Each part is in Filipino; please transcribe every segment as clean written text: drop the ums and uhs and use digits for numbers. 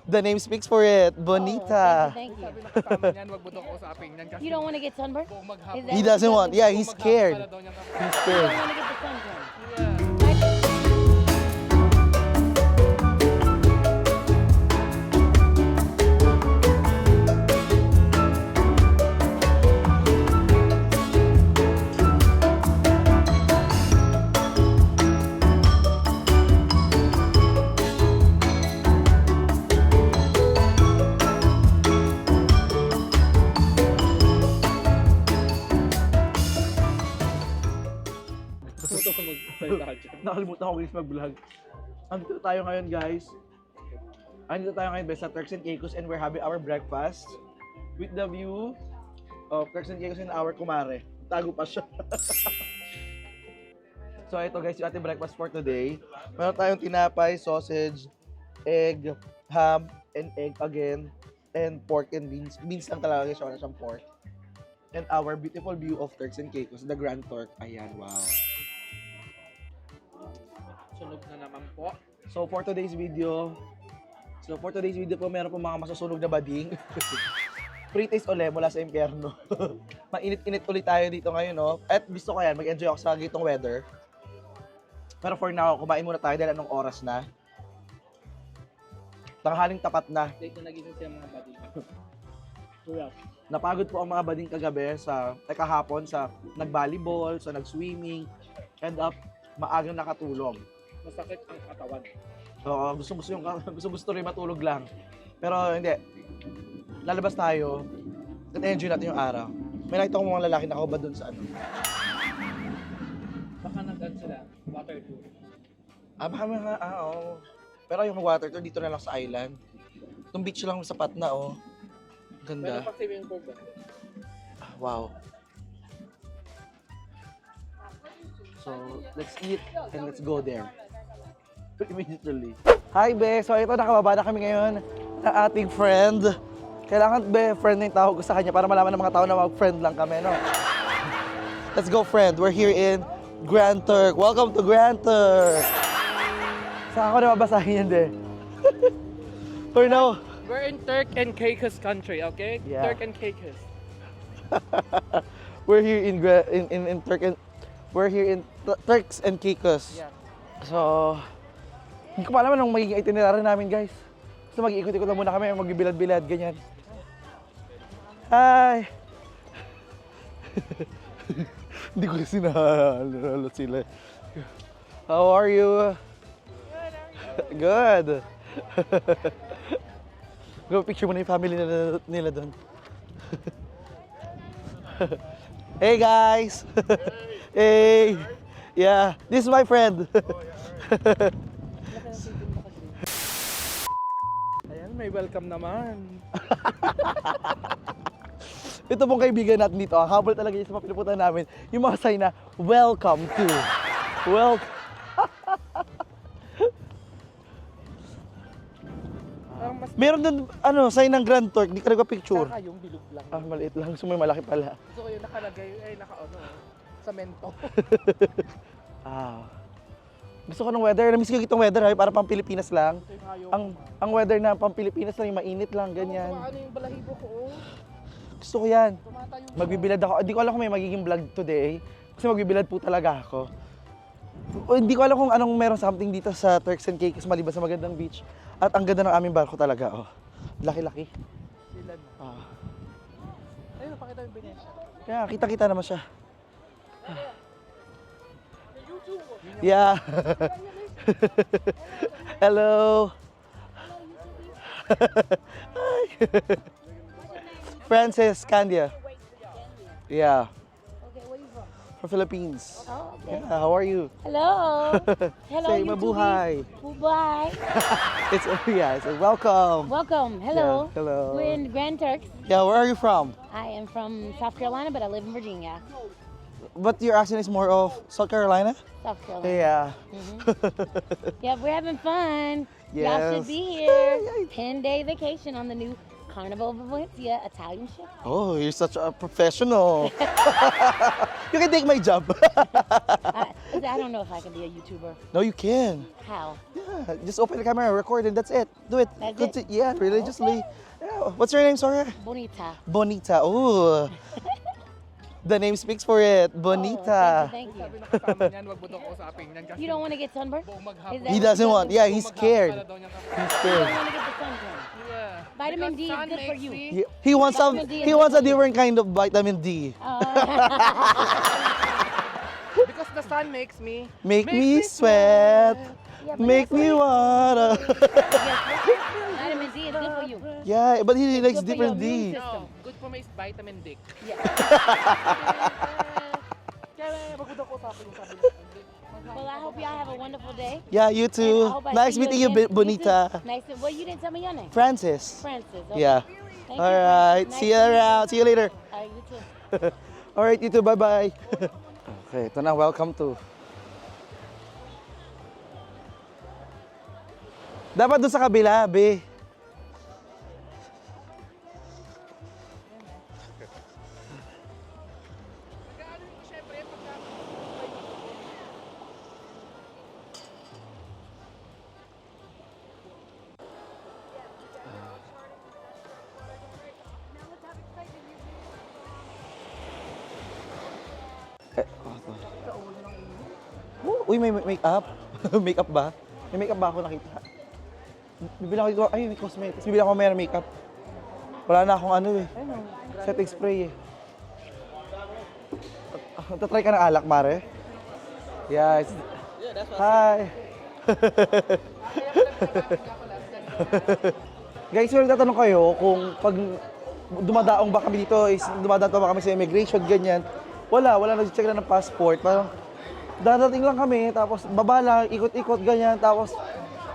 The name speaks for it. Bonita. Oh, thank you. You don't want to get sunburned? He doesn't want. Yeah, he's scared. He's You scared. don't want to get the sunburn. Nakalimutan ko guys mag-vlog. Andito tayo ngayon guys. Andito tayo ngayon sa Turks and Caicos and we're having our breakfast with the view of Turks and Caicos and our kumare. Tago pa siya. So ito guys, yung ating breakfast for today. Meron tayong tinapay, sausage, egg, ham, and egg again, and pork and beans. Beans lang talaga guys, wala siyang pork. And our beautiful view of Turks and Caicos, the Grand Turk. Ayan, wow. Sunog na naman po. So for today's video po meron po mga masusunog na bading. Pre-taste ulit mula sa impyerno. Mainit-init ulit tayo dito ngayon, no? At gusto ko yan, mag-enjoy ako sa gitong weather. Pero for now, kumain muna tayo dahil anong oras na. Tanghaling tapat na. Dito nagising siya mga buddy. Napagod po ang mga bading kagabi kahapon sa nag-volleyball, sa nag-swimming, end up maagang nakatulog. Masakit ang katawan. Oo, gusto rin matulog lang. Pero hindi. Lalabas tayo at enjoy natin yung araw. May nakita ko mga lalaki nakahubad doon sa ano. Baka nag-ano sila, water tour. Baka mga, oo. Pero yung water tour dito na lang sa island. Itong beach lang sapat na, oh. Ganda. Pero pa swimming pool ba? Wow. So, let's eat and let's go there. Immediately. Hi, Be! So, ito, nakababa na kami ngayon ng ating friend. Kailangan, Be, friend na yung tawag ko sa kanya para malaman ng mga tao na mag-friend lang kami, no? Let's go, friend. We're here in Grand Turk. Welcome to Grand Turk! Saan ako na mabasahin yan, Be? For now. We're in Turk and Caicos country, okay? Yeah. Turk and Caicos. We're here in Turk and we're here in Turks and Caicos. Yeah. So, hindi ko pa alam anong magiging itinerary namin, guys. So, mag-iikot-ikot lang muna kami, magbibilad-bilad, ganyan. Hi! Hindi ko kasi nahalala sila. How are you? Good. Go picture mo na yung family nila doon. Hey guys! Hey! Yeah, this is my friend. Ayan, may welcome naman. Ito pong kaibigan natin dito, ang habol talaga niya sa mga pinupuntahan namin, yung mga sign na welcome to. Meron doon, sign ng Grand Turk, di ka nagpa-picture. Saka yung bilog lang. Maliit lang, so may malaki pala. So yung nakalagay, samento. Gusto ko ng weather, namiss ko itong weather, para pang Pilipinas lang. Ang weather na pang Pilipinas lang, yung mainit lang, ganyan. Ano yung balahibo ko, Gusto ko yan. Magbibilad ako. Hindi ko alam kung may magiging vlog today. Kasi magbibilad po talaga ako. Hindi ko alam kung anong meron something dito sa Turks and Caicos maliban sa magandang beach. At ang ganda ng aming barko talaga. Oh. Laki-laki. Silad. Ayun, napakita yung Venetia. Kaya kita-kita naman siya. Yeah. Hello. Hi. Francis, Candia. Yeah. Okay, where you from? From Philippines. Oh, okay. Yeah, how are you? Hello. Hello, Say mabuhay. Bye. It's welcome. Welcome. Hello. Yeah, hello. We're in Grand Turks. Yeah, where are you from? I am from South Carolina, but I live in Virginia. But your accent is more of South Carolina? South Carolina. Yeah. Yeah, we're having fun. Y'all Yes. should be here. 10-day vacation on the new Carnival of Valencia Italian ship. Oh, you're such a professional. You can take my job. 'Cause I don't know if I can be a YouTuber. No, you can. How? Yeah, just open the camera, record, and that's it. Do it. That's it? Yeah, religiously. Yeah. What's your name, sorry? Bonita. Bonita. Ooh. The name speaks for it. Bonita. Oh, thank you, Sabi ng kasama niyan, wag mo daw kausapin yan kasi You don't want to get sunburned? buong Is maghapon. that He what doesn't you want. do? Yeah, he's scared. Pala daw niyang He's You scared. don't want to get the sunburn. Yeah. Vitamin D is Because sun good for makes you. me- He wants some. Vitamin D He is wants a good for you. different kind of vitamin D. Because the sun makes me Make me sweat. Yeah, but Make that's me wanna. Vitamin D is good for you. Yeah, but he likes good for your different immune D. system. No, good for my vitamin D. Yeah. Kaya wag mo daw kausapin yung sabi niya. Well, I hope y'all have a wonderful day. Yeah, you And I too. hope I Nice see meeting you, again. Bonita. too. Nice. Well, you didn't tell me your name. Francis. Francis. Okay. Yeah. Thank All you, right. Francis. See you Nice to meet around. See you later. All right, you too. All right, you too. Bye-bye. Okay, ito na. Welcome to. Dapat doon sa kabila, be. Uy, may make-up. Make-up ba? May make-up ba ako nakita? Bibili ako dito. Ay, may cosmetics. Bibili ako may make-up. Wala na akong ano eh. Setting spray eh. Tatry ka ng alak, Mare? Yes. Hi. Guys, well, tatanong kayo kung pag dumadaong ba kami dito, is dumadaong ba kami sa immigration, ganyan. Wala nag-check na ng passport. Parang dadating lang kami, tapos baba lang, ikot-ikot, ganyan. Tapos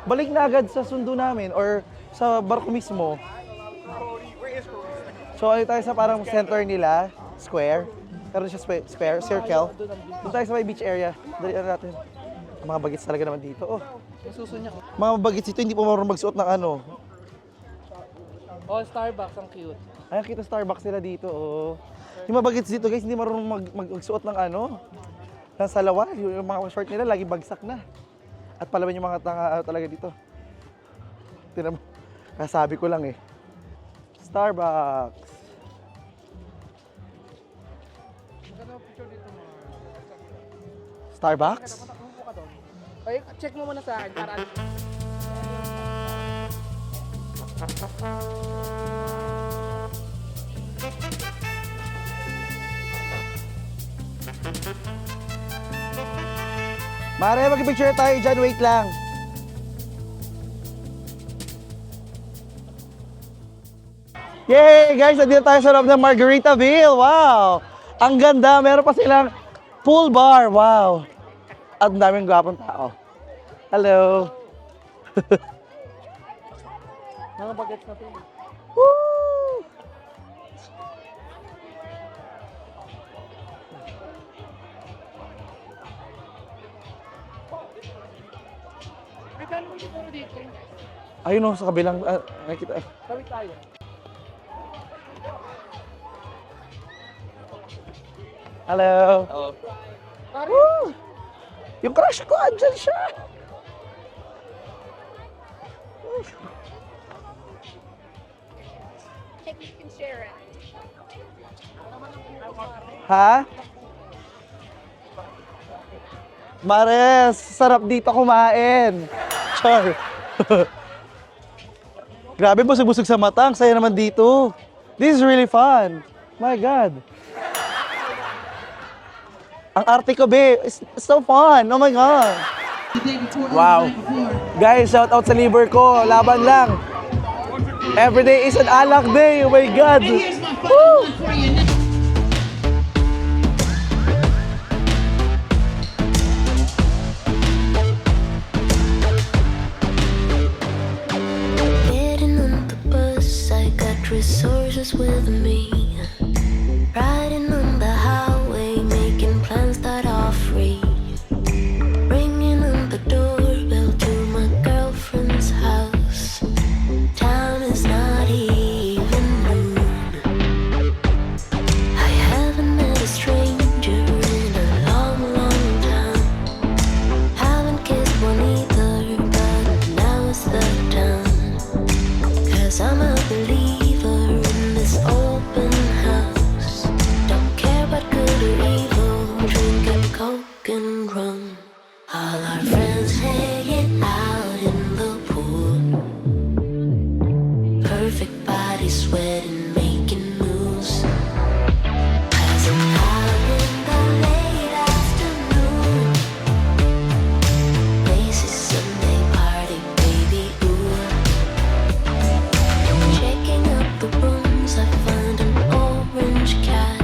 balik na agad sa sundo namin or sa barko mismo. So, ay tayo sa parang center nila, square. Meron siya square, circle. Doon tayo sa may beach area. Dalian natin. Mga bagets talaga naman dito. Oh, Yung suso niya. mga bagets dito, hindi po marunong magsuot ng ano. Oh, Starbucks, ang cute. Ayan, kita Starbucks nila dito, oh. Yung mga bagets dito, guys, hindi marunong magsuot ng ano. Ng salawa. Yung mga short nila, lagi bagsak na. At palaman yung mga tanga talaga dito. Tinan mo. Kasabi ko lang eh. Starbucks. Maganda ang picture dito mo. Starbucks? Upo ka doon. Ay, check mo muna sa akin para... Mare, mag-picture tayo dyan. Wait lang. Yay! Guys, nandito tayo sa loob ng Margaritaville. Wow! Ang ganda. Meron pa silang pool bar. Wow! At ang daming gwapong tao. Hello! Mga bagets na ito. Woo! Ay, paano mo dito dito? Ayun o, sa kabilang... nakita. Tawid tayo. Hello! Woo! Yung crush ko, andyan siya! You can share it. Ha? Mares, sarap dito kumain. Char. Grabe, busog-busog sa mata. Ang saya naman dito. This is really fun. My God. Ang arte ko, be. It's so fun. Oh my God. Wow. Guys, shout out sa liver ko. Laban lang. Every day is an alak day. Oh my God. Woo! Getting on the bus, I got resources with me. Riding on the highway, making plans that are free. Ringing on the doorbell to my girlfriend's house. Time is not even noon. I haven't met a stranger in a long, long time. I'm a believer in this open house. Don't care what good or evil, drinking coke and rum. All our friends hanging out in the pool. Perfect body sweating, making moves. Passing out in the late afternoon. Lazy Sunday party, baby, ooh. Checking out the rooms, I find an orange cat.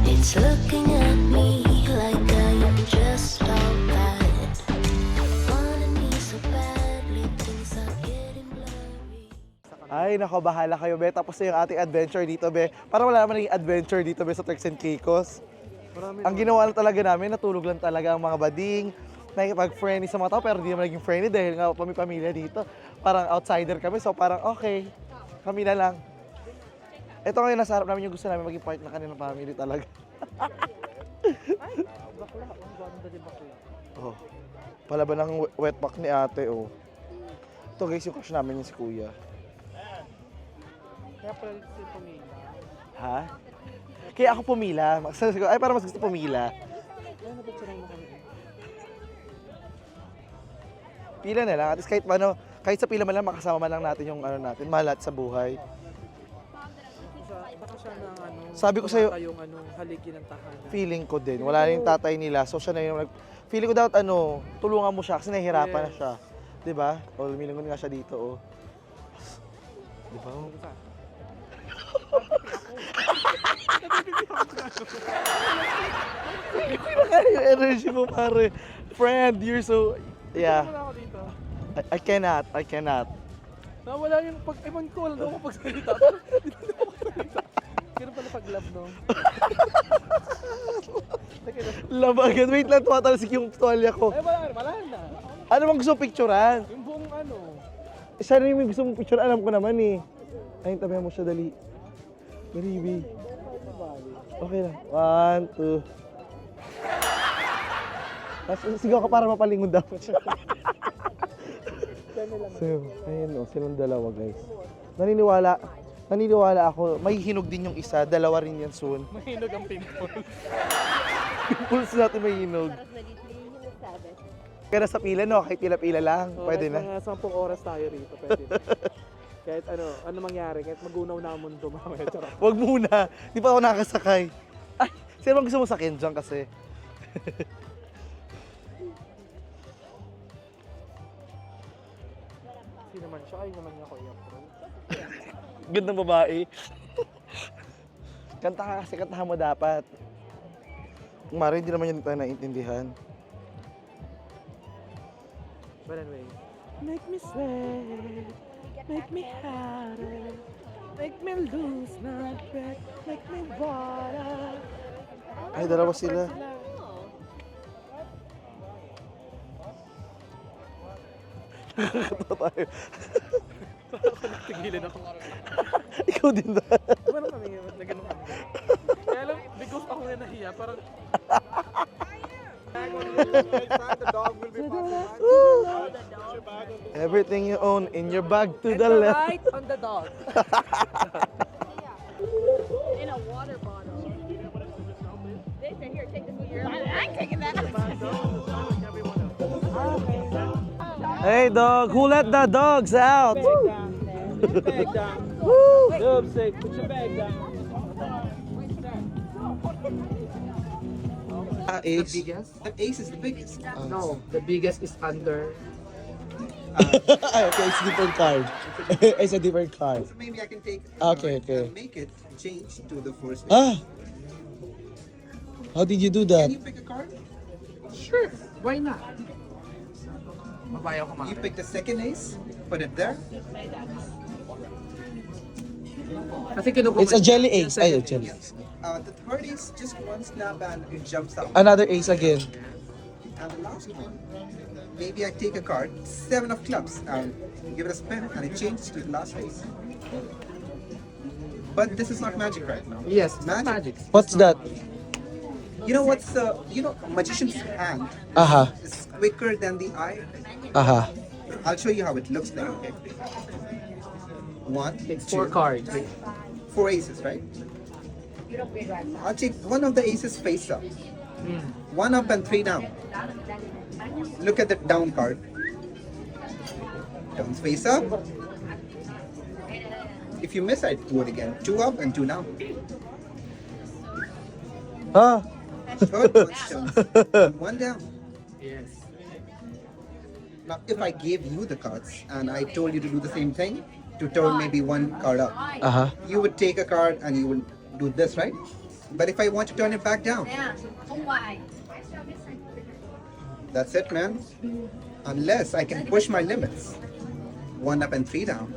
It's looking at me like I am just all that. Wanting me so badly, things are getting blurry. Ay, nako, bahala kayo, be. Tapos na yung ating adventure dito, be. Parang wala naman yung adventure dito, be, sa Turks and Caicos. Ang ginawa lang talaga namin, natulog lang talaga ang mga bading, nakikipag-friendly sa mga tao, pero di naman naging friendly dahil nga kami pamilya dito. Parang outsider kami, so parang okay, kami na lang. Ito ngayon, nasa harap namin yung gusto namin maging part ng kanilang family talaga. Bakla, ang ganda din bakla. Oh, palaban ng wetback ni ate, oh. Ito guys, yung crush namin yung si kuya. Kaya pala si Pamela. Ha? Kaya ako pumila. Ay, parang mas gusto pumila. Kaya napagsaray mo kami. Pila na lang. At least kahit ano, kahit sa pila man lang, makasama man lang natin yung ano natin, malat sa buhay. Baka siya ng ano, Sabi ko sa'yo- yung ano, haligi ng tahanan. Feeling ko din. Wala na yung tatay nila. So siya na yung feeling ko dapat ano, tulungan mo siya kasi nahihirapan na siya. 'Di ba? O lumilingon nga siya dito, oh. 'Di ba? Yung energy mo, pare. Friend, you're so... Yeah. Wala ako dito. I cannot. Nawala yung pag... Ewan ko, wala daw ako pagsalita. Ganun pala pag-love, no? Labagan. Wait lang, tumatalsik yung tuwalya ko. Ay, wala na. Ano bang gusto mong picturean? Yung buong ano. Sana yung gusto mong picture, alam ko naman eh. Ay, tabihan mo siya, dali. Baby. Okay lang. 1, 2. Sigaw ka para mapalingon dapat siya. So, ayun o, silang dalawa guys. Naniniwala ako, may hinog din yung isa, dalawa rin yan soon. Mahinog ang pimple. Pulse natin may hinog. Pero sa pila no, kahit pila-pila lang, So, pwede kahit na. mga 10 oras tayo rito, pwede na. Kahit ano mangyari, kahit magunaw na ang mundo mamaya. Charot. Wag muna, di pa ako nakasakay. Ay, sino bang gusto mo sakyan dyan kasi? Hindi naman siya, ay naman niya ako i-approve. Gandang babae. Kanta ka kasi, kantahan mo dapat. Mari, hindi naman yan tayo naiintindihan. But anyway, make me sweat, make me harder, make me lose my breath, make me water. Ay, dalawa sila. Nakakatawa tayo. Tigilan ako. Ikaw din ba? Ano kami, na ganun kami. Kaya lang, because ako na nahiya, parang... Everything you own in your bag to And the left. right on the dog. In a water bottle. They said, here, take this with your life. I ain't taking that. Hey dog, who let the dogs out? Bag down. Woo! Dub say, put your bag down. Ace. biggest? The ace is the biggest. No, the biggest is under. Ay, okay, it's a different card. It's a different card. So maybe I can take Okay, and okay. make it change to the first. Ah! How did you do Can that? you pick a card? Sure, why not? Mabayaw ko You pick the second ace, put it there. Kasi kinukuha. It's a jelly ace. Ay, a jelly ace. The third ace, just one snap and it jumps out. Another ace again. And the last one, maybe I take a card, 7 of clubs, and give it a spin, and it changes to the last ace. But this is not magic right now. Yes, magic. What's that? You know what's magician's hand Aha. is quicker than the eye. Aha. I'll show you how it looks like. Okay. One, It's two, 4 cards. 4 aces, right? I'll take one of the aces face up. 1 up and 3 down. Look at the down card. Turns face up. If you miss, I'd do it again. 2 up and 2 down. Ah. Third one turns 1 down. Yes. Now, if I gave you the cards and I told you to do the same thing, to turn maybe 1 card up, you would take a card and you will do this, right? But if I want to turn it back down, that's it, man. Unless I can push my limits. 1 up and 3 down.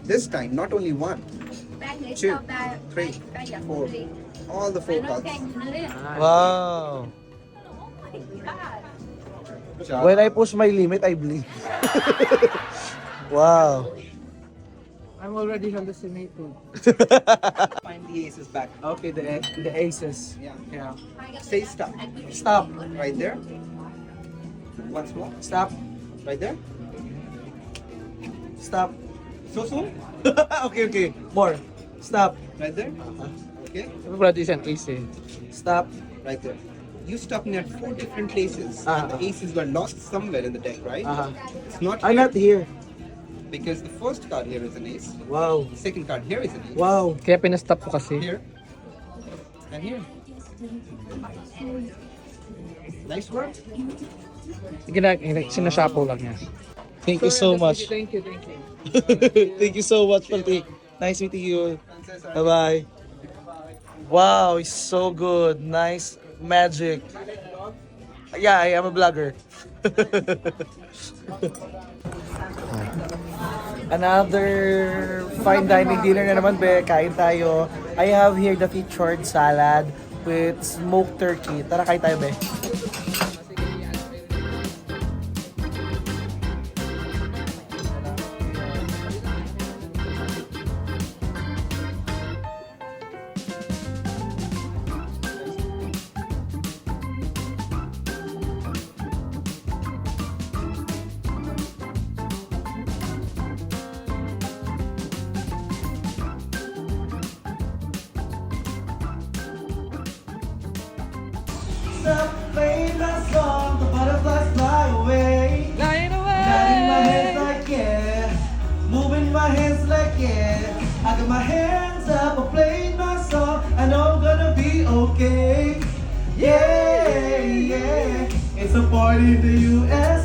This time, not only 1, 2, 3, 4, all the 4 cards. Wow. Char. When I push my limit, I blink. Wow. I'm already hallucinating. Find the aces back. Okay, the aces. Yeah. Yeah. Say stop. Stop. Right there. Once more. Stop. Right there. Stop. So soon. Okay. More. Stop. Right there. Okay. Everybody is an ace. Stop. Right there. You stopped me at 4 different places. And the aces were lost somewhere in the deck, right? It's not I'm here, not here. because the first card here is an ace. Wow. The second card here is an ace. Wow. Kaya pinastop ko kasi. Here. And here. Nice work. Sinashapo lang niya. Thank you so much. Thank you. Thank you so much, Paltik. Nice meeting you. Bye-bye. Wow, it's so good. Nice magic. Yeah, I am a vlogger. Another fine dining dinner na naman, be. Kain tayo. I have here the featured salad with smoked turkey. Tara, kain tayo, be. Stop playing that song, the butterflies fly away. Flying away! Nodding my head like yeah, moving my hands like yeah. I got my hands up, I'm playing my song, I know I'm gonna be okay. Yeah. It's a party in the US.